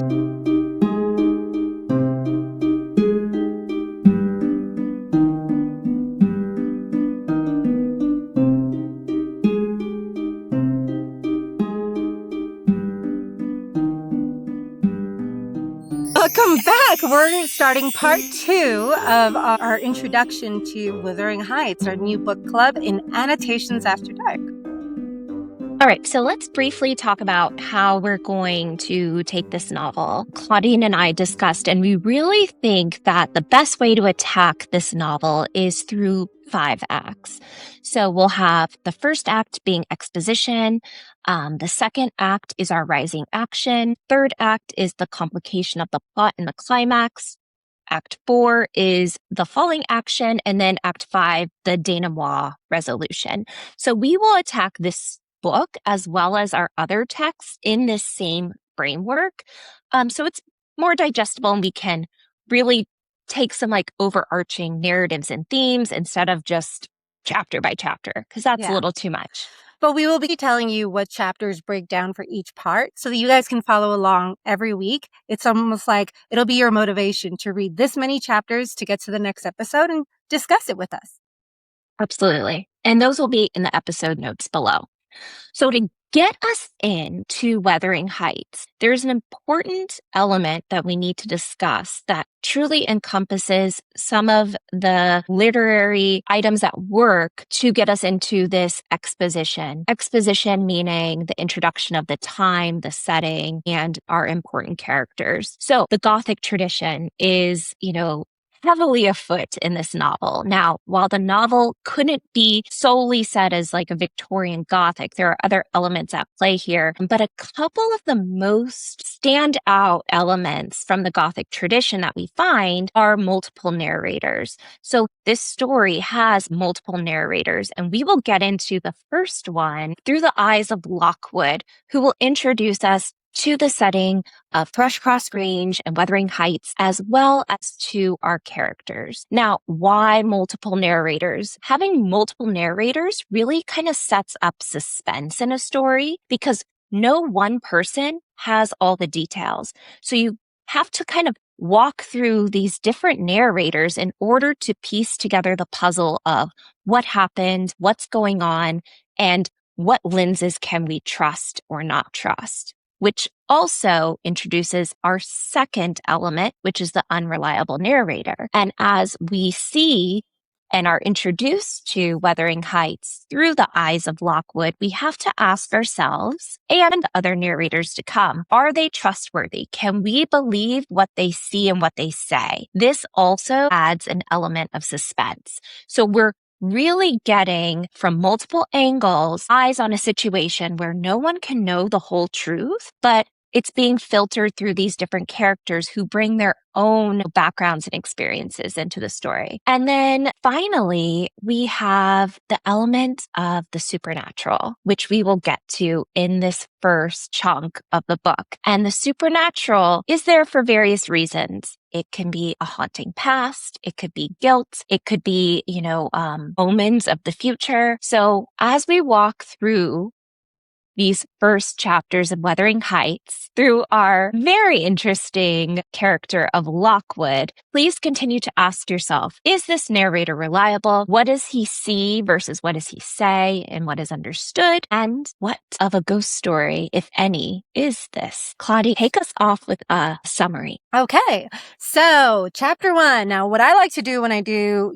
Welcome back. We're starting part 2 of our introduction to Wuthering Heights, our new book club in Annotations After Dark. All right, so let's briefly talk about how we're going to take this novel. Claudine and I discussed, and we really think that the best way to attack this novel is through 5 acts. So we'll have the first act being exposition. The second act is our rising action. Third act is the complication of the plot and the climax. Act 4 is the falling action. And then Act 5, the denouement resolution. So we will attack this book as well as our other texts in this same framework. So it's more digestible and we can really take some like overarching narratives and themes instead of just chapter by chapter, because that's a little too much. But we will be telling you what chapters break down for each part so that you guys can follow along every week. It's almost like it'll be your motivation to read this many chapters to get to the next episode and discuss it with us. Absolutely. And those will be in the episode notes below. So to get us into Wuthering Heights, there's an important element that we need to discuss that truly encompasses some of the literary items at work to get us into this exposition. Exposition meaning the introduction of the time, the setting, and our important characters. So the Gothic tradition is, heavily afoot in this novel. Now, while the novel couldn't be solely set as like a Victorian Gothic, there are other elements at play here. But a couple of the most standout elements from the Gothic tradition that we find are multiple narrators. So this story has multiple narrators, and we will get into the first one through the eyes of Lockwood, who will introduce us to the setting of Thrushcross Grange and Wuthering Heights, as well as to our characters. Now, why multiple narrators? Having multiple narrators really kind of sets up suspense in a story because no one person has all the details. So you have to kind of walk through these different narrators in order to piece together the puzzle of what happened, what's going on, and what lenses can we trust or not trust, which also introduces our second element, which is the unreliable narrator. And as we see and are introduced to Wuthering Heights through the eyes of Lockwood, we have to ask ourselves and other narrators to come, are they trustworthy? Can we believe what they see and what they say? This also adds an element of suspense. So we're really getting from multiple angles, eyes on a situation where no one can know the whole truth, but it's being filtered through these different characters who bring their own backgrounds and experiences into the story. And then finally, we have the element of the supernatural, which we will get to in this first chunk of the book. And the supernatural is there for various reasons. It can be a haunting past. It could be guilt. It could be, omens of the future. So as we walk through these first chapters of Wuthering Heights through our very interesting character of Lockwood, please continue to ask yourself, is this narrator reliable? What does he see versus what does he say and what is understood? And what of a ghost story, if any, is this? Claudia, take us off with a summary. Okay. So chapter 1. Now, what I like to do when I do,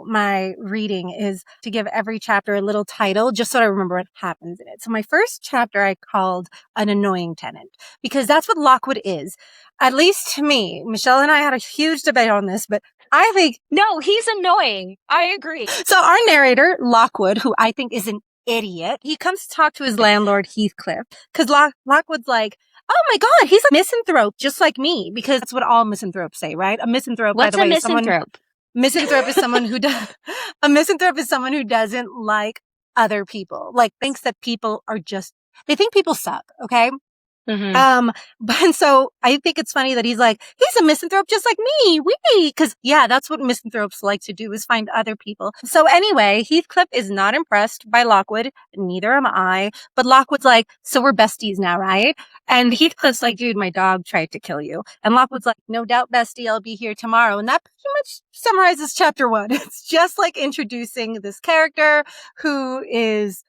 my reading is to give every chapter a little title, just so I remember what happens in it. So my first chapter I called An Annoying Tenant, because that's what Lockwood is. At least to me. Michelle and I had a huge debate on this, but I think... No, he's annoying. I agree. So our narrator, Lockwood, who I think is an idiot, he comes to talk to his landlord, Heathcliff, because Lockwood's like, oh my God, he's a misanthrope, just like me, because that's what all misanthropes say, right? A misanthrope, What's by the way, a misanthrope? Misanthrope is someone who a misanthrope is someone who doesn't like other people, like thinks that people are they think people suck, okay? But so I think it's funny that he's like, he's a misanthrope just like me. Because yeah, that's what misanthropes like to do, is find other people. So anyway, Heathcliff is not impressed by Lockwood. Neither am I. But Lockwood's like, so we're besties now, right? And Heathcliff's like, dude, my dog tried to kill you. And Lockwood's like, no doubt, bestie, I'll be here tomorrow. And that pretty much summarizes chapter 1. It's just like introducing this character who is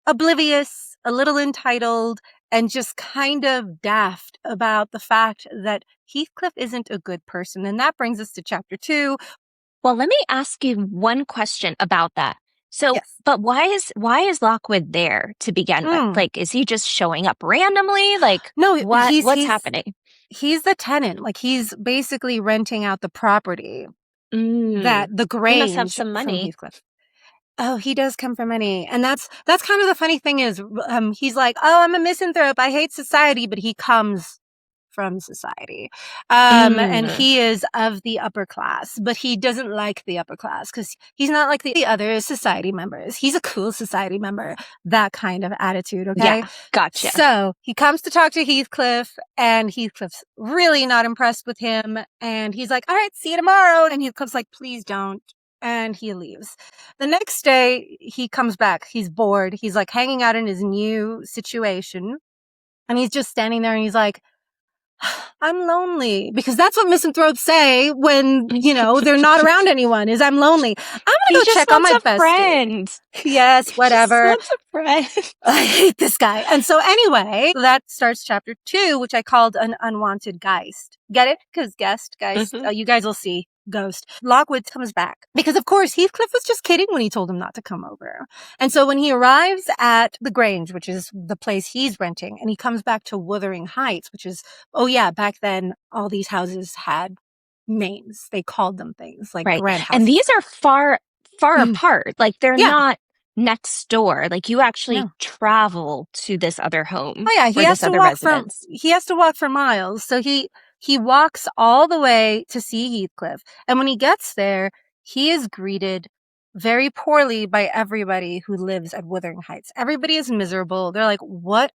oblivious, a little entitled, and just kind of daft about the fact that Heathcliff isn't a good person. And that brings us to chapter 2. Well, let me ask you one question about that. So, Yes. but why is Lockwood there to begin with? Like, is he just showing up randomly? Like, No, what's happening? He's the tenant. Like, he's basically renting out the property, that the He must have Grange some from money. Heathcliff. Oh, he does come from money. And that's kind of the funny thing is, he's like, oh, I'm a misanthrope. I hate society, but he comes from society. And he is of the upper class, but he doesn't like the upper class because he's not like the other society members. He's a cool society member, that kind of attitude. Okay. Yeah, gotcha. So he comes to talk to Heathcliff, and Heathcliff's really not impressed with him. And he's like, all right, see you tomorrow. And Heathcliff's like, please don't. And he leaves. The next day, he comes back. He's bored. He's like hanging out in his new situation. And he's just standing there and he's like, I'm lonely. Because that's what misanthropes say when, they're not around anyone, is I'm lonely. I'm going to go check on my bestie. Friend. Yes, whatever. He just wants a friend. I hate this guy. And so anyway, that starts chapter 2, which I called an Unwanted Geist. Get it? Because Geist. You guys will see. Ghost. Lockwood comes back because, of course, Heathcliff was just kidding when he told him not to come over. And so when he arrives at the Grange, which is the place he's renting, and he comes back to Wuthering Heights, which is, back then all these houses had names. They called them things like grand houses. And these are far apart. Like, they're not next door. Like, you actually travel to this other home. Oh yeah, he has to walk for miles. So he walks all the way to see Heathcliff. And when he gets there, he is greeted very poorly by everybody who lives at Wuthering Heights. Everybody is miserable. They're like, what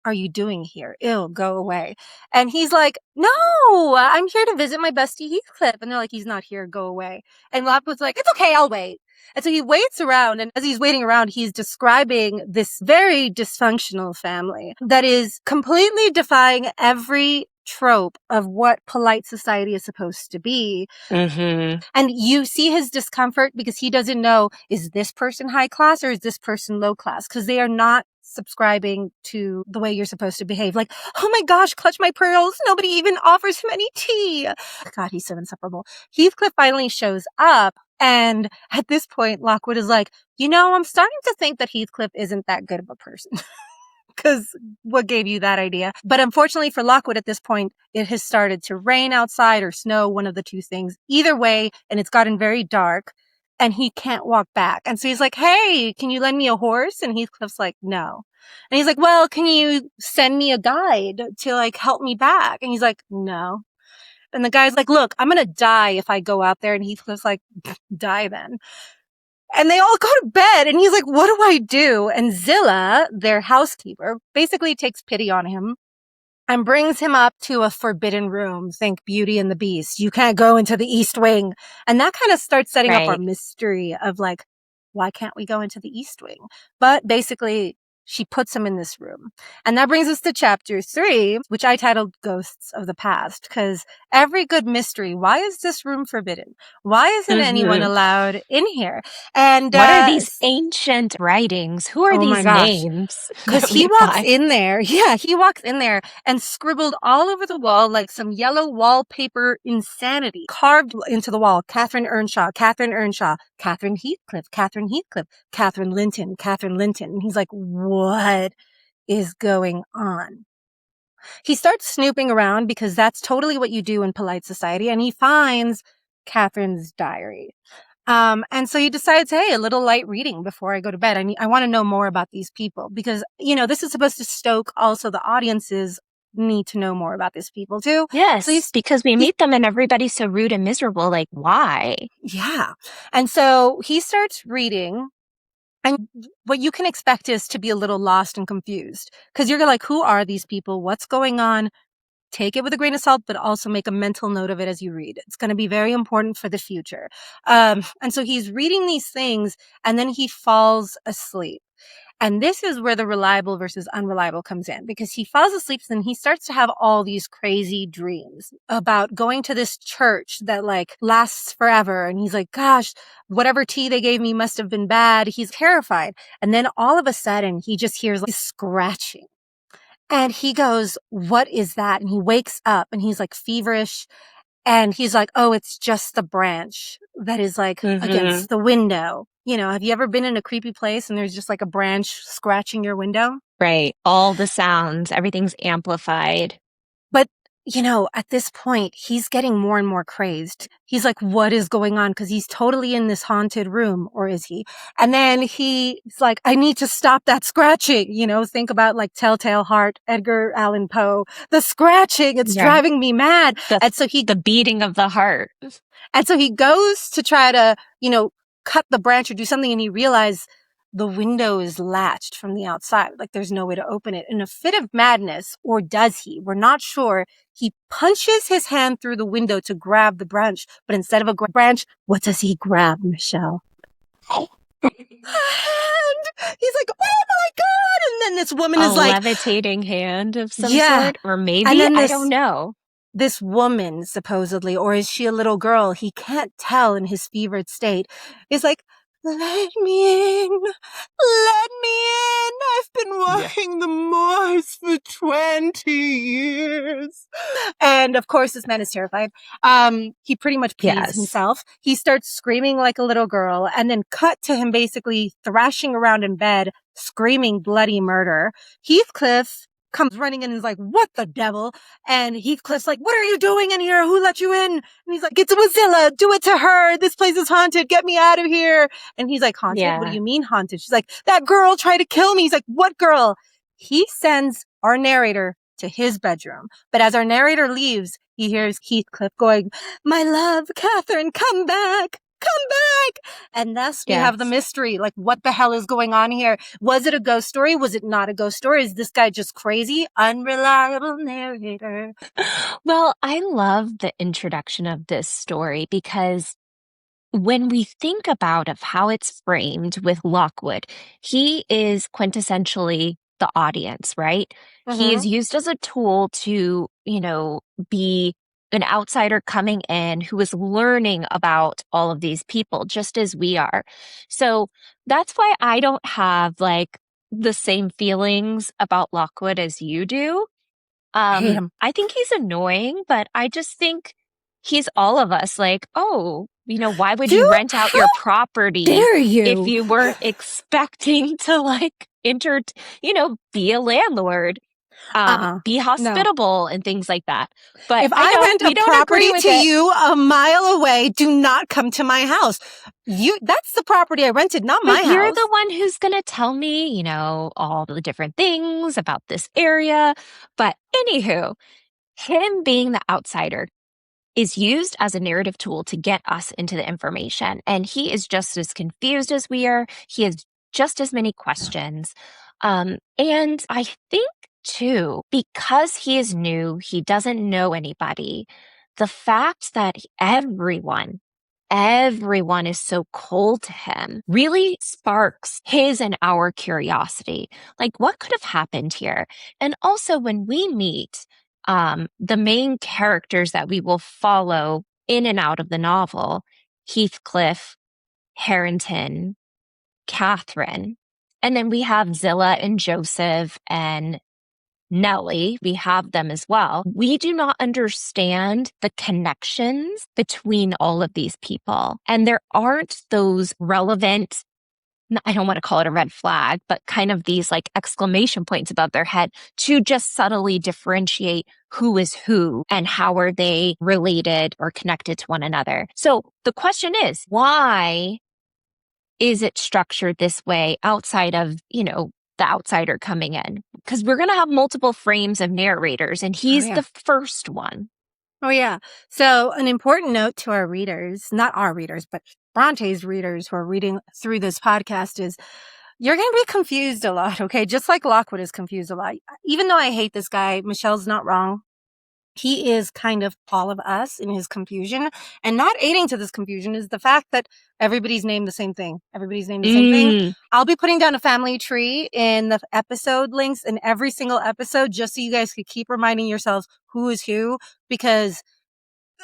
are you doing here? Ew, go away. And he's like, no, I'm here to visit my bestie Heathcliff. And they're like, he's not here, go away. And Lockwood's like, it's okay, I'll wait. And so he waits around, and as he's waiting around, he's describing this very dysfunctional family that is completely defying every trope of what polite society is supposed to be. And you see his discomfort because he doesn't know, is this person high class or is this person low class? Because they are not subscribing to the way you're supposed to behave. Like, oh my gosh, clutch my pearls. Nobody even offers him any tea. God, he's so insufferable. Heathcliff finally shows up. And at this point, Lockwood is like, I'm starting to think that Heathcliff isn't that good of a person. Because what gave you that idea? But unfortunately for Lockwood at this point, it has started to rain outside or snow, one of the two things. Either way, and it's gotten very dark, and he can't walk back. And so he's like, hey, can you lend me a horse? And Heathcliff's like, no. And he's like, well, can you send me a guide to help me back? And he's like, no. And the guy's like, look, I'm going to die if I go out there. And Heathcliff's like, die then. And they all go to bed, and he's like, what do I do? And Zilla, their housekeeper, basically takes pity on him and brings him up to a forbidden room. Think Beauty and the Beast. You can't go into the East Wing. And that kind of starts setting up our mystery of why can't we go into the East Wing? But basically, she puts him in this room. And that brings us to chapter 3, which I titled Ghosts of the Past, because every good mystery, why is this room forbidden? Why isn't anyone allowed in here? And what are these ancient writings? Who are these names? Because he walks in there. Yeah, he walks in there and scribbled all over the wall like some yellow wallpaper insanity carved into the wall. Catherine Earnshaw, Catherine Earnshaw, Catherine Heathcliff, Catherine Heathcliff, Catherine Linton, Catherine Linton. And he's like, what is going on? He starts snooping around because that's totally what you do in polite society. And he finds Catherine's diary. And so he decides, hey, a little light reading before I go to bed. I want to know more about these people because, this is supposed to stoke also the audience's need to know more about these people too. Yes, so because we meet them and everybody's so rude and miserable. Like, why? Yeah. And so he starts reading And what you can expect is to be a little lost and confused because you're like, who are these people? What's going on? Take it with a grain of salt, but also make a mental note of it as you read. It's going to be very important for the future. And so he's reading these things and then he falls asleep. And this is where the reliable versus unreliable comes in because he falls asleep and he starts to have all these crazy dreams about going to this church that like lasts forever. And he's like, gosh, whatever tea they gave me must have been bad. He's terrified. And then all of a sudden he just hears like scratching. And he goes, what is that? And he wakes up and he's like feverish. And he's like, oh, it's just the branch that is like against the window. You know, have you ever been in a creepy place and there's just like a branch scratching your window? Right. All the sounds, everything's amplified. But, you know, at this point, he's getting more and more crazed. He's like, what is going on? Because he's totally in this haunted room, or is he? And then he's like, I need to stop that scratching. You know, think about like Telltale Heart, Edgar Allan Poe. The scratching, it's driving me mad. And so the beating of the heart. And so he goes to try to, you know, cut the branch or do something, and he realizes the window is latched from the outside. Like there's no way to open it. In a fit of madness, or does he? We're not sure. He punches his hand through the window to grab the branch, but instead of a branch, what does he grab, Michelle? A hand! He's like, oh my God! And then this woman is like... levitating hand of some sort? Or maybe, I don't know. This woman, supposedly, or is she a little girl? He can't tell in his fevered state, is like, let me in. Let me in. I've been walking the moors for 20 years. And of course, this man is terrified. He pretty much pees himself. He starts screaming like a little girl, and then cut to him basically thrashing around in bed, screaming bloody murder. Heathcliff comes running in and is like, what the devil? And Heathcliff's like, what are you doing in here? Who let you in? And he's like, it's Wazilla. Do it to her. This place is haunted. Get me out of here. And he's like, haunted? Yeah. What do you mean haunted? She's like, that girl tried to kill me. He's like, what girl? He sends our narrator to his bedroom. But as our narrator leaves, he hears Heathcliff going, my love, Catherine, come back. Come back. And thus we have the mystery. Like, what the hell is going on here? Was it a ghost story? Was it not a ghost story? Is this guy just crazy? Unreliable narrator. Well, I love the introduction of this story because when we think about of how it's framed with Lockwood, he is quintessentially the audience, right? He is used as a tool to, you know, be an outsider coming in who is learning about all of these people, just as we are. So that's why I don't have like the same feelings about Lockwood as you do. I hate him. I think he's annoying, but I just think he's all of us. Like, oh, you know, why would you rent out your property if you weren't expecting to like be a landlord? Be hospitable and things like that. But if I rent a property to you a mile away, do not come to my house. That's the property I rented, not my house. You're the one who's going to tell me, you know, all the different things about this area. But anywho, him being the outsider is used as a narrative tool to get us into the information. And he is just as confused as we are. He has just as many questions. And I think too, because he is new, he doesn't know anybody. The fact that everyone is so cold to him really sparks his and our curiosity. Like, what could have happened here? And also, when we meet the main characters that we will follow in and out of the novel, Heathcliff, Harrington, Catherine, and then we have Zillah and Joseph and Nellie, we have them as well. We do not understand the connections between all of these people. And there aren't those relevant, I don't want to call it a red flag, but kind of these like exclamation points above their head to just subtly differentiate who is who and how are they related or connected to one another. So the question is, why is it structured this way outside of, you know, the outsider coming in? Because we're going to have multiple frames of narrators, and he's the first one. Oh, yeah. So an important note to our readers, not our readers, but Bronte's readers who are reading through this podcast is you're going to be confused a lot, okay? Just like Lockwood is confused a lot. Even though I hate this guy, Michelle's not wrong. He is kind of all of us in his confusion. And not aiding to this confusion is the fact that everybody's named the same thing. Everybody's named the same thing. I'll be putting down a family tree in the episode links in every single episode just so you guys could keep reminding yourselves who is who, because,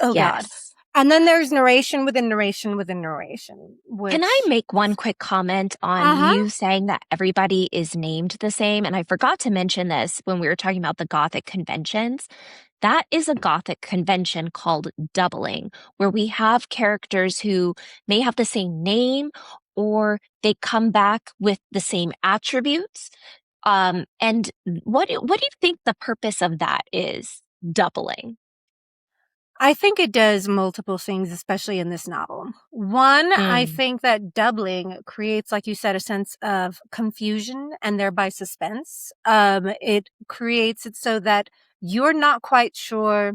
oh God. Yes. And then there's narration within narration within narration. Can I make one quick comment on you saying that everybody is named the same? And I forgot to mention this when we were talking about the Gothic conventions. That is a Gothic convention called doubling, where we have characters who may have the same name or they come back with the same attributes. And what do you think the purpose of that is, doubling? I think it does multiple things, especially in this novel. One, I think that doubling creates, like you said, a sense of confusion and thereby suspense. It creates it so that you're not quite sure.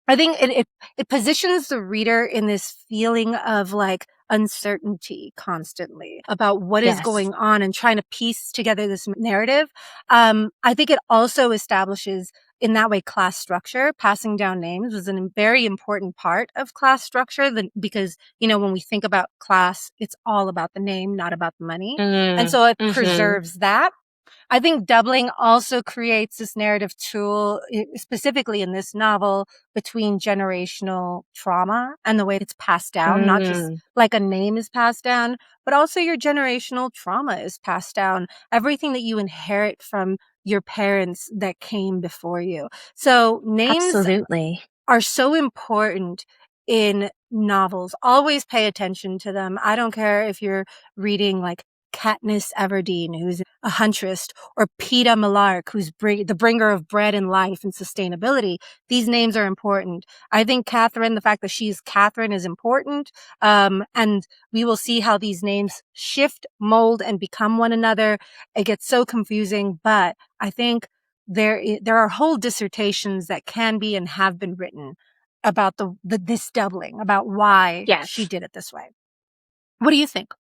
I think it positions the reader in this feeling of like uncertainty constantly about what is going on and trying to piece together this narrative. I think it also establishes in that way class structure. Passing down names was a very important part of class structure because, when we think about class, it's all about the name, not about the money. And so it preserves that. I think doubling also creates this narrative tool, specifically in this novel, between generational trauma and the way it's passed down, not just like a name is passed down, but also your generational trauma is passed down. Everything that you inherit from your parents that came before you. So names Absolutely are so important in novels. Always pay attention to them. I don't care if you're reading like Katniss Everdeen, who's a huntress, or Peeta Mellark, who's the bringer of bread and life and sustainability. These names are important. I think Catherine, the fact that she's Catherine is important. And we will see how these names shift, mold, and become one another. It gets so confusing, but I think there are whole dissertations that can be and have been written about this doubling, about why she did it this way. What do you think?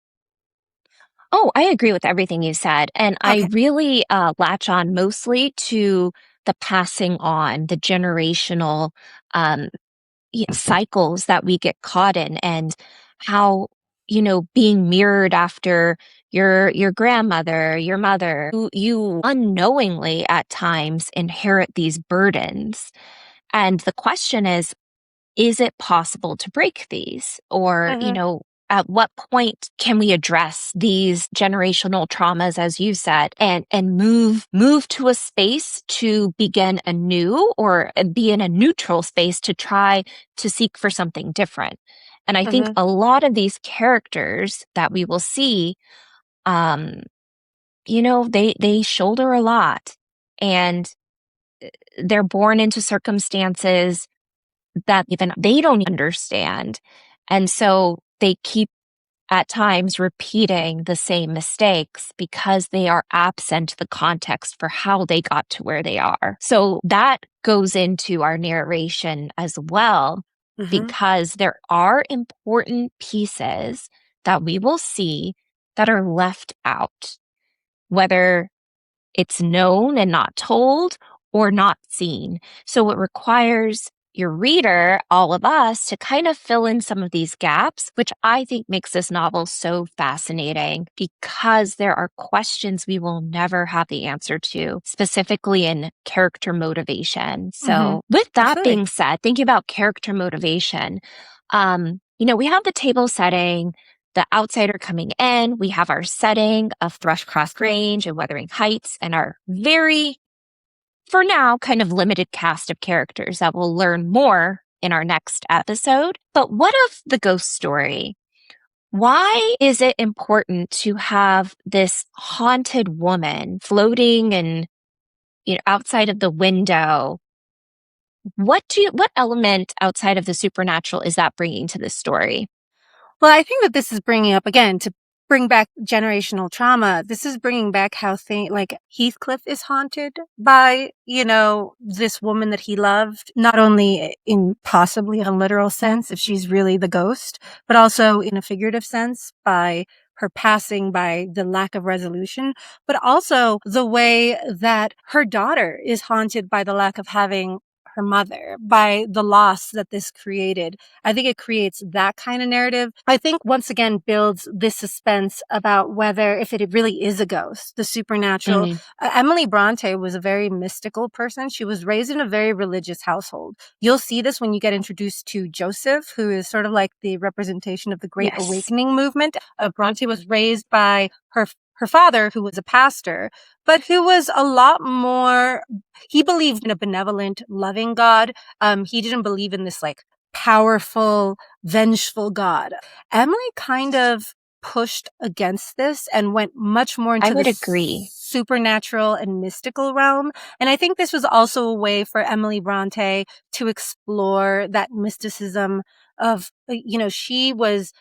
Oh, I agree with everything you said. And I really latch on mostly to the passing on, the generational cycles that we get caught in, and how, being mirrored after your grandmother, your mother, you unknowingly at times inherit these burdens. And the question is it possible to break these? Or, at what point can we address these generational traumas, as you said, and move to a space to begin anew, or be in a neutral space to try to seek for something different? And I think a lot of these characters that we will see, they shoulder a lot, and they're born into circumstances that even they don't understand. And so they keep at times repeating the same mistakes because they are absent the context for how they got to where they are. So that goes into our narration as well, because there are important pieces that we will see that are left out, whether it's known and not told or not seen. So it requires your reader, all of us, to kind of fill in some of these gaps, which I think makes this novel so fascinating, because there are questions we will never have the answer to, specifically in character motivation. So with that being said, thinking about character motivation, we have the table setting, the outsider coming in. We have our setting of Thrushcross Grange and Wuthering Heights, and our very, for now, kind of limited cast of characters that we'll learn more in our next episode. But what of the ghost story? Why is it important to have this haunted woman floating and, outside of the window? What element outside of the supernatural is that bringing to this story? Well, I think that this is bringing up, again, to bring back generational trauma. This is bringing back how like Heathcliff is haunted by, this woman that he loved, not only in possibly a literal sense, if she's really the ghost, but also in a figurative sense by her passing, by the lack of resolution, but also the way that her daughter is haunted by the lack of having her mother, by the loss that this created. I think it creates that kind of narrative. I think once again builds this suspense about whether, if it really is a ghost, the supernatural. Emily Brontë was a very mystical person. She was raised in a very religious household. You'll see this when you get introduced to Joseph, who is sort of like the representation of the Great Awakening movement. Brontë was raised by her father, who was a pastor, but who was a lot more, he believed in a benevolent, loving God. He didn't believe in this like powerful, vengeful God. Emily kind of pushed against this and went much more into the supernatural and mystical realm. And I think this was also a way for Emily Brontë to explore that mysticism of, she was,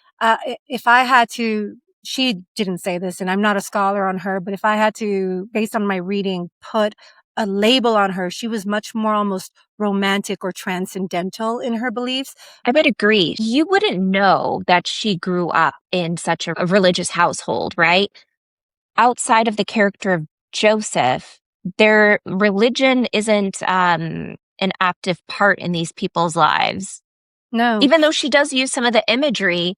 if I had to, she didn't say this, and I'm not a scholar on her, but if I had to, based on my reading, put a label on her, she was much more almost romantic or transcendental in her beliefs. I would agree. You wouldn't know that she grew up in such a religious household, right? Outside of the character of Joseph, their religion isn't an active part in these people's lives. No. Even though she does use some of the imagery,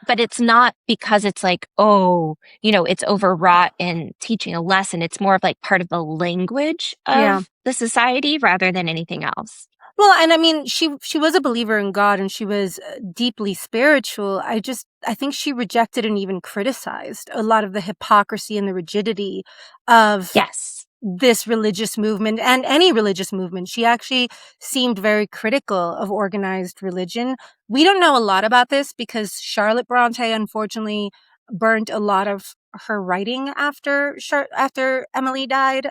but it's not because it's like, it's overwrought in teaching a lesson. It's more of like part of the language of the society rather than anything else. Well, and I mean, she was a believer in God and she was deeply spiritual. I think she rejected and even criticized a lot of the hypocrisy and the rigidity of this religious movement and any religious movement. She actually seemed very critical of organized religion. We don't know a lot about this because Charlotte Brontë, unfortunately, burnt a lot of her writing after Emily died.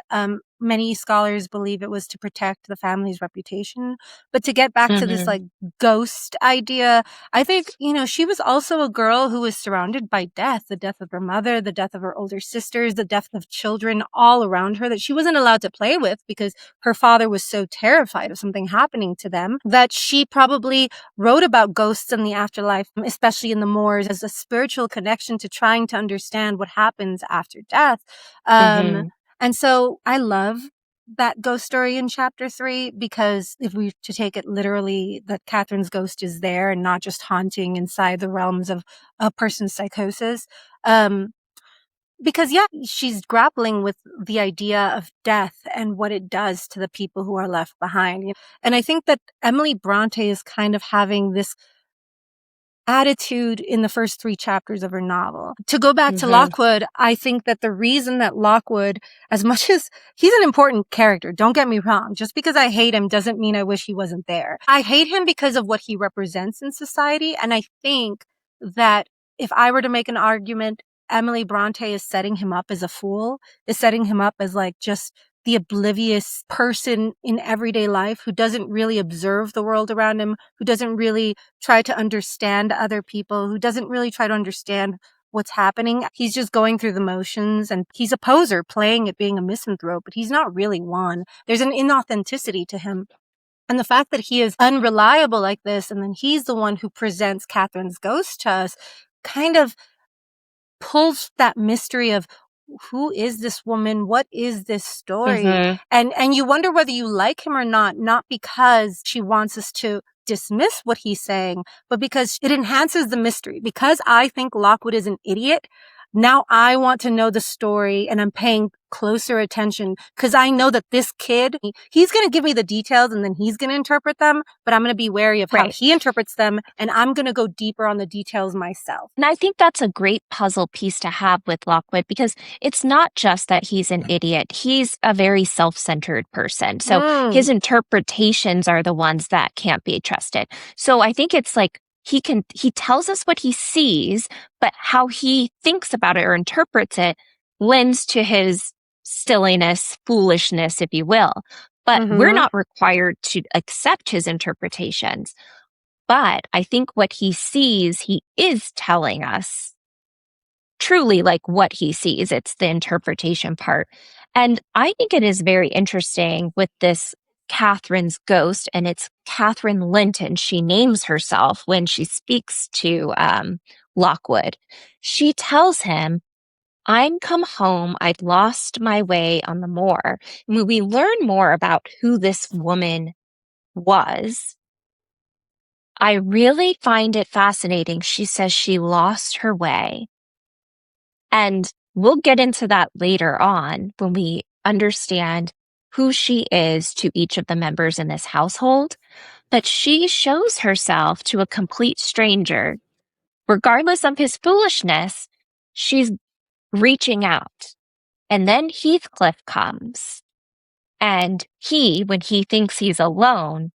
Many scholars believe it was to protect the family's reputation. But to get back to this like ghost idea, I think, she was also a girl who was surrounded by death, the death of her mother, the death of her older sisters, the death of children all around her that she wasn't allowed to play with because her father was so terrified of something happening to them that she probably wrote about ghosts and the afterlife, especially in the moors, as a spiritual connection to trying to understand what happens after death. And so I love that ghost story in chapter 3 because if we to take it literally, that Catherine's ghost is there and not just haunting inside the realms of a person's psychosis. Because she's grappling with the idea of death and what it does to the people who are left behind. And I think that Emily Brontë is kind of having this attitude in the first 3 chapters of her novel. To go back to Lockwood, I think that the reason that Lockwood, as much as he's an important character, don't get me wrong, just because I hate him doesn't mean I wish he wasn't there. I hate him because of what he represents in society, and I think that if I were to make an argument, Emily Brontë is setting him up as a fool, is setting him up as like just the oblivious person in everyday life who doesn't really observe the world around him, who doesn't really try to understand other people, who doesn't really try to understand what's happening. He's just going through the motions and he's a poser playing at being a misanthrope, but he's not really one. There's an inauthenticity to him. And the fact that he is unreliable like this, and then he's the one who presents Catherine's ghost to us, kind of pulls that mystery of who is this woman? What is this story? And you wonder whether you like him or not because she wants us to dismiss what he's saying, but because it enhances the mystery. Because I think Lockwood is an idiot, now I want to know the story and I'm paying closer attention because I know that this kid, he's going to give me the details and then he's going to interpret them, but I'm going to be wary of how he interprets them and I'm going to go deeper on the details myself. And I think that's a great puzzle piece to have with Lockwood because it's not just that he's an idiot. He's a very self-centered person. So his interpretations are the ones that can't be trusted. So I think it's like he tells us what he sees, but how he thinks about it or interprets it lends to his silliness, foolishness, if you will. But we're not required to accept his interpretations. But I think what he sees, he is telling us. truly like what he sees. It's the interpretation part. And I think it is very interesting with this Catherine's ghost, and it's Catherine Linton. She names herself when she speaks to Lockwood. She tells him, I'm come home. I'd lost my way on the moor. And when we learn more about who this woman was, I really find it fascinating. She says she lost her way. And we'll get into that later on when we understand who she is to each of the members in this household. But she shows herself to a complete stranger. Regardless of his foolishness, she's reaching out. And then Heathcliff comes. And he, when he thinks he's alone,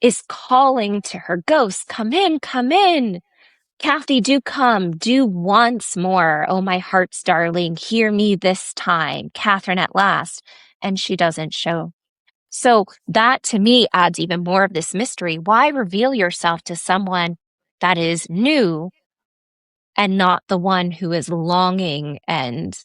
is calling to her ghost, come in, come in. Kathy, do come, do once more. Oh, my heart's darling, hear me this time. Catherine at last. And she doesn't show. So that to me adds even more of this mystery. Why reveal yourself to someone that is new and not the one who is longing and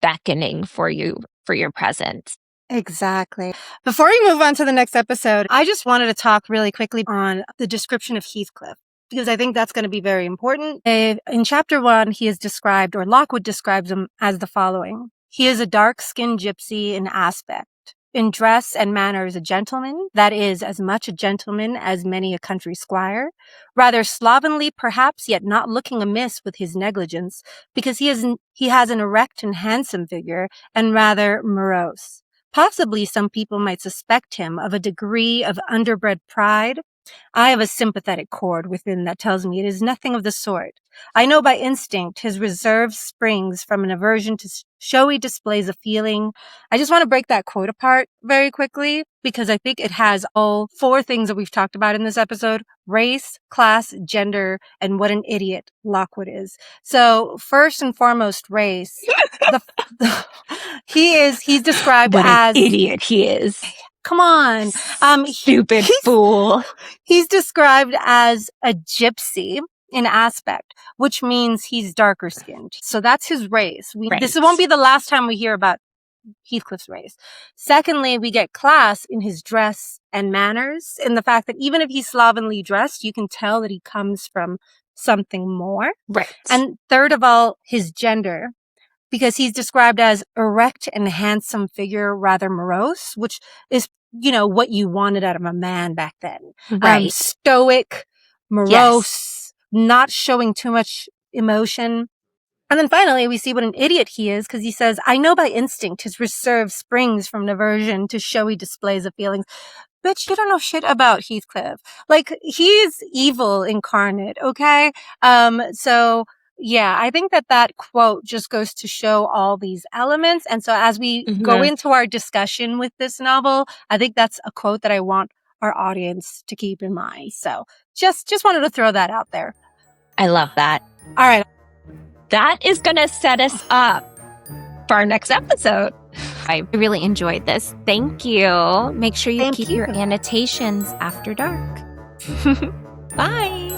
beckoning for you, for your presence? Exactly. Before we move on to the next episode, I just wanted to talk really quickly on the description of Heathcliff, because I think that's going to be very important. In chapter 1, he is described, or Lockwood describes him as the following. He is a dark-skinned gypsy in aspect. In dress and manners a gentleman, that is, as much a gentleman as many a country squire, rather slovenly perhaps, yet not looking amiss with his negligence, because he has an erect and handsome figure, and rather morose. Possibly some people might suspect him of a degree of underbred pride. I have a sympathetic chord within that tells me it is nothing of the sort. I know by instinct his reserve springs from an aversion to showy displays of feeling. I just want to break that quote apart very quickly because I think it has all 4 things that we've talked about in this episode: race, class, gender, and what an idiot Lockwood is. So first and foremost, race. He's described what as an idiot he is. Come on. Stupid fool. He's described as a gypsy in aspect, which means he's darker skinned. So that's his race. Right. This won't be the last time we hear about Heathcliff's race. Secondly, we get class in his dress and manners, in the fact that even if he's slovenly dressed, you can tell that he comes from something more. Right. And third of all, his gender, because he's described as erect and handsome figure, rather morose, which is, what you wanted out of a man back then. Right. Stoic, morose, not showing too much emotion. And then finally, we see what an idiot he is, because he says, I know by instinct his reserve springs from an aversion to showy displays of feelings. Bitch, you don't know shit about Heathcliff. Like, he's evil incarnate, okay? So yeah, I think that quote just goes to show all these elements. And so as we go into our discussion with this novel, I think that's a quote that I want our audience to keep in mind. So just wanted to throw that out there. I love that. All right. That is going to set us up for our next episode. I really enjoyed this. Thank you. Make sure you keep your annotations after dark. Bye.